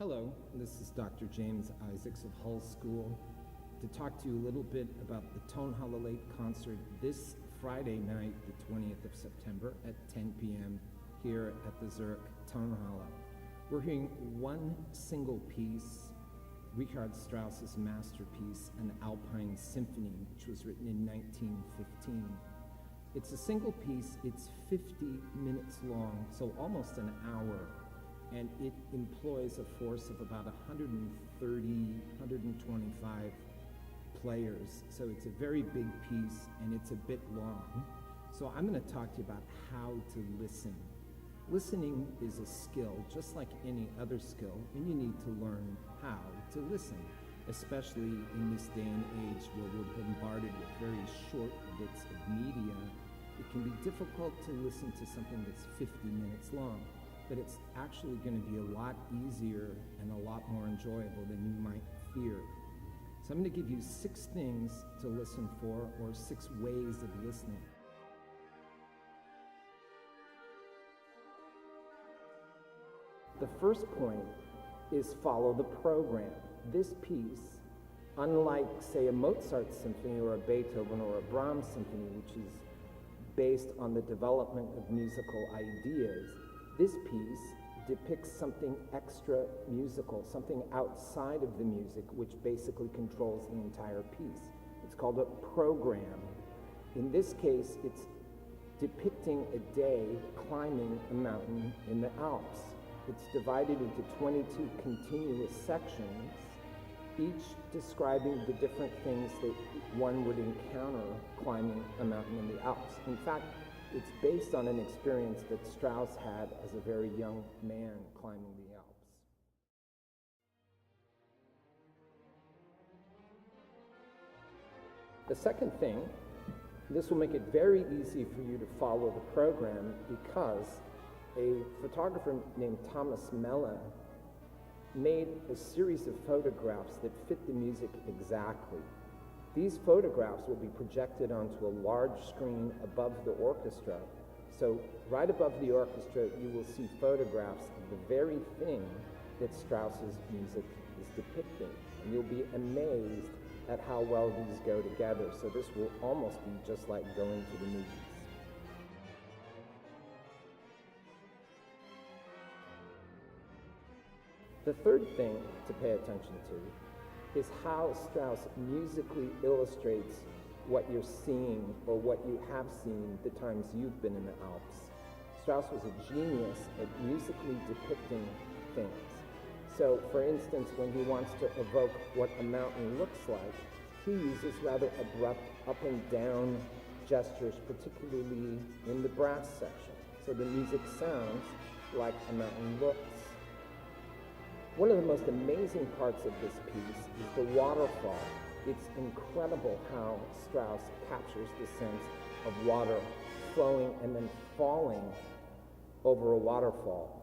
Hello, this is Dr. James Isaacs of Hull School to talk to you a little bit about the Tonhallelate concert this Friday night, the 20th of September at 10 p.m. here at the Zürich Tonhalle. We're hearing one single piece, Richard Strauss's masterpiece, an Alpine symphony, which was written in 1915. It's a single piece, it's 50 minutes long, so almost an hour. And it employs a force of about 130, 125 players. So it's a very big piece and it's a bit long. So I'm going to talk to you about how to listen. Listening is a skill, just like any other skill, and you need to learn how to listen, especially in this day and age where we're bombarded with very short bits of media. It can be difficult to listen to something that's 50 minutes long. But it's actually going to be a lot easier and a lot more enjoyable than you might fear. So I'm going to give you 6 things to listen for, or 6 ways of listening. The first point is follow the program. This piece, unlike, say, a Mozart symphony or a Beethoven or a Brahms symphony, which is based on the development of musical ideas, this piece depicts something extra musical, something outside of the music, which basically controls the entire piece. It's called a program. In this case, it's depicting a day climbing a mountain in the Alps. It's divided into 22 continuous sections, each describing the different things that one would encounter climbing a mountain in the Alps. In fact, it's based on an experience that Strauss had as a very young man climbing the Alps. The second thing, this will make it very easy for you to follow the program because a photographer named Thomas Mella made a series of photographs that fit the music exactly. These photographs will be projected onto a large screen above the orchestra. So right above the orchestra, you will see photographs of the very thing that Strauss's music is depicting. And you'll be amazed at how well these go together. So this will almost be just like going to the movies. The third thing to pay attention to is how Strauss musically illustrates what you're seeing or what you have seen the times you've been in the Alps. Strauss was a genius at musically depicting things. So, for instance, when he wants to evoke what a mountain looks like, he uses rather abrupt up and down gestures, particularly in the brass section. So the music sounds like a mountain looks. One of the most amazing parts of this piece is the waterfall. It's incredible how Strauss captures the sense of water flowing and then falling over a waterfall.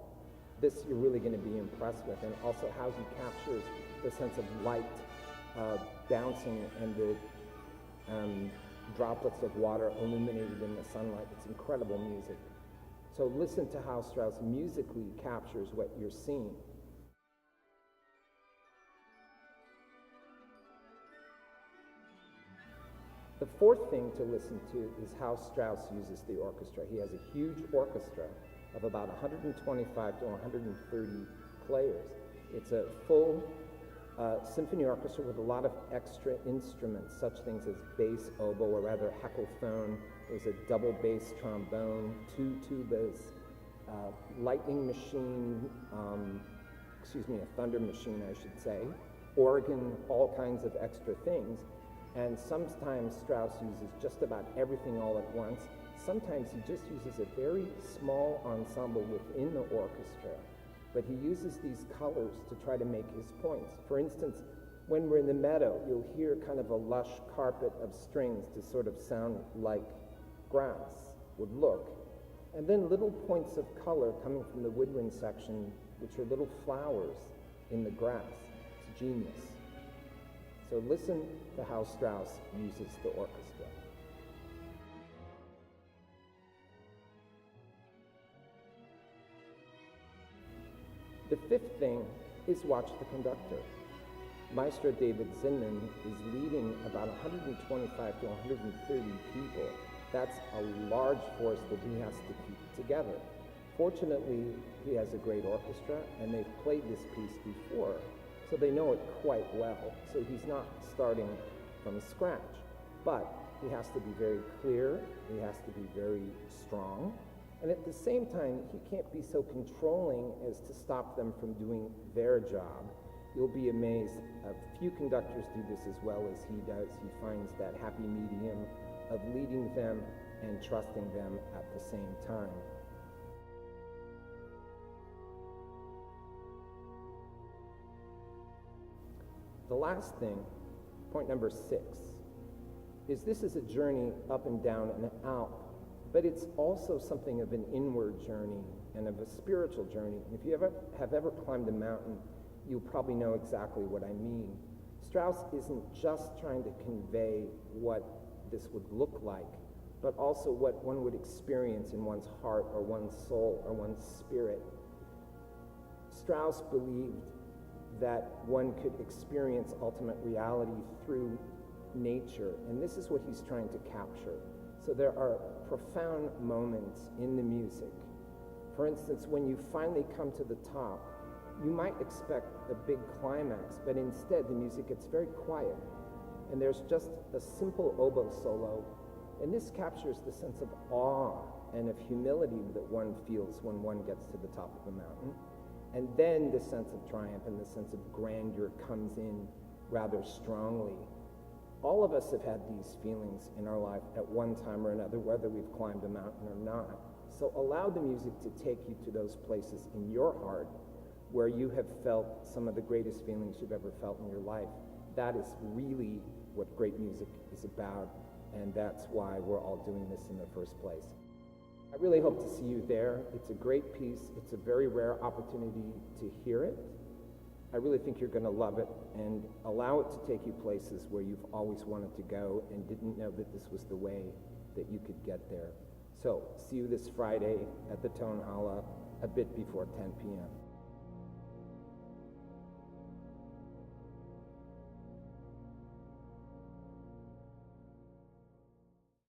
This you're really going to be impressed with, and also how he captures the sense of light bouncing and the droplets of water illuminated in the sunlight. It's incredible music. So listen to how Strauss musically captures what you're seeing. The fourth thing to listen to is how Strauss uses the orchestra. He has a huge orchestra of about 125 to 130 players. It's a full symphony orchestra with a lot of extra instruments, such things as bass oboe, or rather heckelphone. There's a double bass trombone, 2 tubas, lightning machine, a thunder machine, I should say, organ, all kinds of extra things. And sometimes Strauss uses just about everything all at once. Sometimes he just uses a very small ensemble within the orchestra, but he uses these colors to try to make his points. For instance, when we're in the meadow, you'll hear kind of a lush carpet of strings to sort of sound like grass would look. And then little points of color coming from the woodwind section, which are little flowers in the grass. It's genius. So listen to how Strauss uses the orchestra. The fifth thing is Watch the Conductor. Maestro David Zinman is leading about 125 to 130 people. That's a large force that he has to keep together. Fortunately, he has a great orchestra, and they've played this piece before, so they know it quite well. So he's not starting from scratch, but he has to be very clear, he has to be very strong, and at the same time, he can't be so controlling as to stop them from doing their job. You'll be amazed. Few conductors do this as well as he does. He finds that happy medium of leading them and trusting them at the same time. The last thing, point number 6, is this is a journey up and down an Alp, but it's also something of an inward journey and of a spiritual journey. And if you have ever climbed a mountain, you'll probably know exactly what I mean. Strauss isn't just trying to convey what this would look like, but also what one would experience in one's heart or one's soul or one's spirit. Strauss believed that one could experience ultimate reality through nature, and this is what he's trying to capture. So there are profound moments in the music. For instance, when you finally come to the top, you might expect a big climax, but instead the music gets very quiet, and there's just a simple oboe solo, and this captures the sense of awe and of humility that one feels when one gets to the top of the mountain. And then the sense of triumph and the sense of grandeur comes in rather strongly. All of us have had these feelings in our life at one time or another, whether we've climbed a mountain or not. So allow the music to take you to those places in your heart where you have felt some of the greatest feelings you've ever felt in your life. That is really what great music is about, and that's why we're all doing this in the first place. I really hope to see you there. It's a great piece. It's a very rare opportunity to hear it. I really think you're going to love it, and allow it to take you places where you've always wanted to go and didn't know that this was the way that you could get there. So, see you this Friday at the Tonhalle a bit before 10 p.m.